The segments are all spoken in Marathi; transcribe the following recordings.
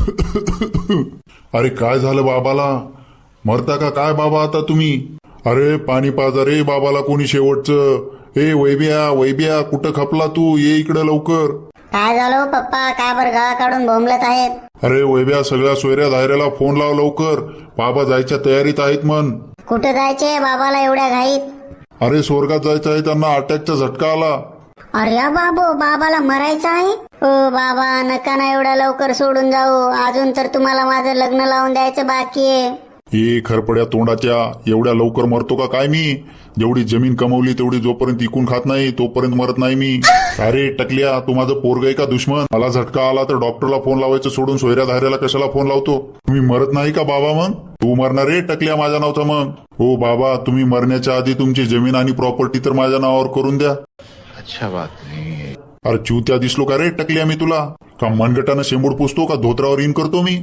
अरे काय झालं बाबाला? मरता का काय बाबा आता तुम्ही? अरे पाणी पाजा रे बाबाला कोणी शेवटचं. ए वैब्या वैब्या कुठं खपला तू? ये इकडं लवकर. काय झालं हो पप्पा? काय बरं गळा काढून बोंबलत आहेत? अरे वैब्या सगळ्या सोयऱ्या धायऱ्याला फोन लाव लवकर. बाबा जायच्या तयारीत आहेत मन. कुठे जायचे बाबाला एवढ्या घाईत? अरे स्वर्गात जायचं आहे, त्यांना अटॅकचा झटका आला. अरे बाबू बाबाला मरायचं आहे? ओ बाबा नका ना एवढ्या लवकर सोडून जाऊ. अजून तर तुम्हाला माझं लग्न लावून द्यायचं बाकी आहे. ए खरपड्या तोंडाच्या, एवढ्या लवकर मरतो का काय मी? जेवढी जमीन कमवली तेवढी जोपर्यंत इकून खात नाही तोपर्यंत मरत नाही मी. अरे टकल्या, तू माझं पोरग आहे का दुश्मन? मला झटका आला तर डॉक्टरला फोन लावायचं सोडून सोयऱ्या धायऱ्याला कशाला फोन लावतो? तुम्ही मरत नाही का बाबा? मग तू मरणार रे टकल्या माझ्या नावचा मग. हो बाबा, तुम्ही मरण्याच्या आधी तुमची जमीन आणि प्रॉपर्टी तर माझ्या नावावर करून द्या. अच्छा बात नहीं. अरे चूत्या दिसलो का रे टकल्या मी तुला? का मनगटानं शेंबूड पुसतो का धोत्रावर इन करतो मी?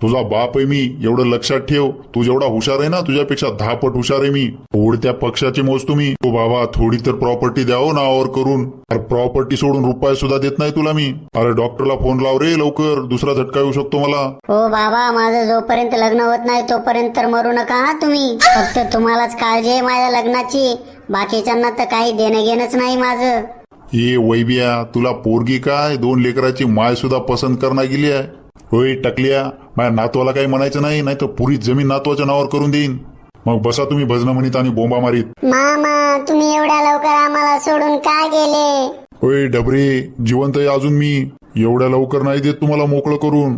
तुझा बाप आहे मी, एवढं लक्षात ठेव. तू जेवढा हुशार आहे ना तुझ्यापेक्षा 10 पट हुशार आहे मी. उडत्या पक्षाचे मोज तुम्ही. हो बाबा, थोडी तर प्रॉपर्टी द्यावं नावावर करून. अरे प्रॉपर्टी सोडून रुपये सुद्धा देत नाही तुला मी. अरे डॉक्टरला फोन लाव रे लवकर, दुसरा झटका येऊ शकतो मला. हो बाबा, माझं जोपर्यंत लग्न होत नाही तोपर्यंत तर मरू नका हा तुम्ही. फक्त तुम्हालाच काळजी आहे माझ्या लग्नाची, बाकीच्यांना तर काही देणं घेणंच नाही माझं. ए वैबिया, तुला पोरगी काय 2 लेकराची माय सुद्धा पसंत करणा गेली आहे. होय टकल्या, माझ्या नातवाला काही म्हणायचं नाही, नाही तर पुरी जमीन नातवाच्या नावावर करून देईन. मग बसा तुम्ही भजनं म्हणीत आणि बोंबा मारीत. मामा तुम्ही एवढ्या लवकर आम्हाला सोडून का गेले? होय डबरे, जिवंत आहे अजून मी. एवढ्या लवकर नाही देत तुम्हाला मोकळं करून.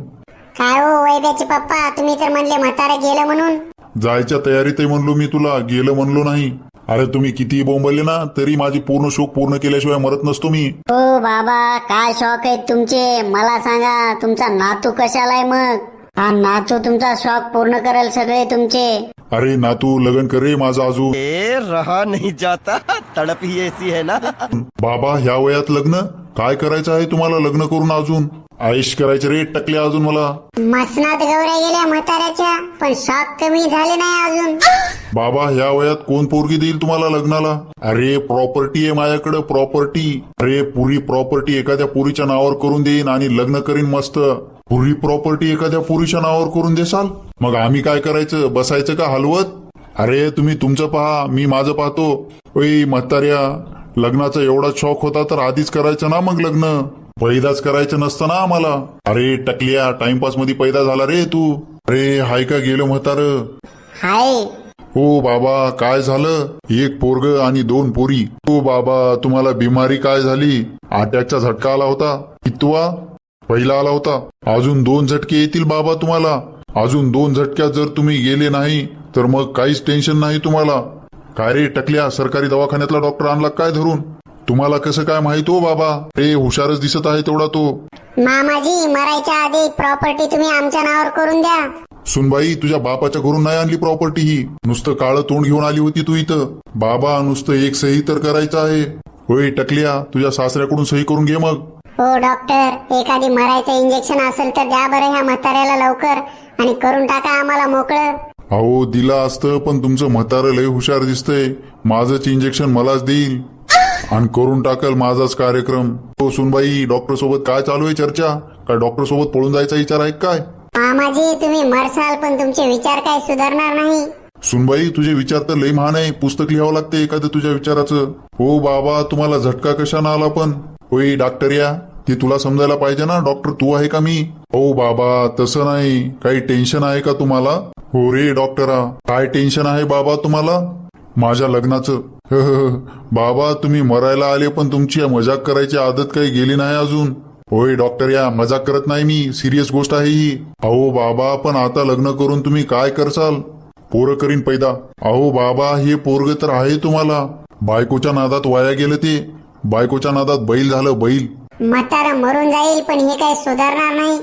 काय हो वैद्याचे पप्पा, तुम्ही तर म्हणले म्हातारे गेलं म्हणून. जायच्या तयारीत म्हणलो मी तुला, गेलं म्हणलो नाही. अरे तुम्ही किती बोंबलले ना तरी माझी पूर्ण शोक पूर्ण केल्याशिवाय मरत नसतो मी. हो बाबा, काय शौक आहेत तुमचे मला सांगा. तुमचा नातू कशाला आहे मग? हा नातू तुमचा शौक पूर्ण करेल सगळे तुमचे. अरे नातू लगन करे माझा अजून. रहा नहीं जाता, तड़प ही ऐसी है ना. बाबा ह्या वयात लग्न? काय करायचं आहे तुम्हाला लग्न करून? अजून आयुष करायचे रे टकल्या अजून मला. मसनात गौऱ्या गेल्या म्हाताऱ्याच्या, पण शौक कमी झाले नाही अजून. बाबा ह्या वयात कोण पोरगी देईल तुम्हाला लग्नाला? अरे प्रॉपर्टी आहे माझ्याकडे, प्रॉपर्टी. अरे पुरी प्रॉपर्टी एखाद्या पुरीच्या नावावर करून देईन आणि लग्न करीन मस्त. पुरी प्रॉपर्टी एखाद्या पुरीच्या नावावर करून देसाल, मग आम्ही काय करायचं? बसायचं का हलवत? अरे तुम्ही तुमचं पहा, मी माझं पाहतो. ओय म्हाताऱ्या, लग्नाचा एवढा शौक होता तर आधीच करायचं ना मग लग्न. पैदाच करायचं नसतं ना आम्हाला. अरे टकल्या, टाइमपास मध्ये पैदा झाला रे तू. अरे हाय का गेलो म्हातार? हाय. हो बाबा, काय झालं? 1 पोरग आणि 2 पोरी. हो बाबा, तुम्हाला बिमारी काय झाली? अटॅकचा झटका आला होता? कितवा? पहिला आला होता. अजून 2 झटके येतील बाबा तुम्हाला. अजून 2 झटक्यात जर तुम्ही गेले नाही तर मग काहीच टेन्शन नाही तुम्हाला. काय रे टकल्या, सरकारी दवाखान्यातला डॉक्टर आणला काय धरून? तुम्हाला कसं काय माहित हो बाबा? रे हुशारच दिसत आहे तेवढा तो. मामाजी, मरायच्या आधी प्रॉपर्टी तुम्ही आमच्या नावावर करून द्या. सुनबाई, तुझ्या बापाच्या घरून नाही आणली प्रॉपर्टी ही. नुसतं काळं तोंड घेऊन आली होती तू इथं. बाबा नुसतं एक सही तर करायचं आहे. होय टकल्या, तुझ्या सासऱ्याकडून सही करून घे मग. हो डॉक्टर, एखादी मरायचं इंजेक्शन असेल तर द्या बरं ह्या म्हाताऱ्याला लवकर, आणि करून टाका आम्हाला मोकळं. अहो दिला असतं, पण तुमचं म्हातारं लय हुशार दिसतंय. माझंच इंजेक्शन मलाच देईल आणि करून टाकल माझाच कार्यक्रम. हो सुनबाई, डॉक्टर सोबत काय चालू आहे चर्चा? काय डॉक्टर सोबत पळून जायचा विचार आहे काय? मामाजी, तुम्ही मरसाल पण तुमचे विचार काय सुधारणार नाही. सुनबाई, तुझे विचार तर लय महान आहे. पुस्तक लिहावं लागते एखादं तुझ्या विचाराचं. हो बाबा, तुम्हाला झटका कशानं आला पण? होय डॉक्टर या, ते तुला समजायला पाहिजे ना. डॉक्टर तू आहे का मी? हो बाबा, तसं नाही. काही टेन्शन आहे का तुम्हाला? हो रे डॉक्टरा, काय टेन्शन आहे बाबा तुम्हाला? माझ्या लग्नाचं. बाबा तुम्ही मरायला आले पण तुमची मजाक करायची आदत काही गेली नाही अजून. होय डॉक्टर या, मजाक करत नाही मी, सिरियस गोष्ट आहे ही. अहो बाबा, पण आता लग्न करून तुम्ही काय करसाल? पोरं करीन पैदा. अहो बाबा, हे पोरग तर आहे तुम्हाला. बायकोच्या नादात वाया गेलं ते. बायकोच्या नादात बैल झालं, बैल. म्हातारा मरून जाईल पण हे काही सुधारणार नाही.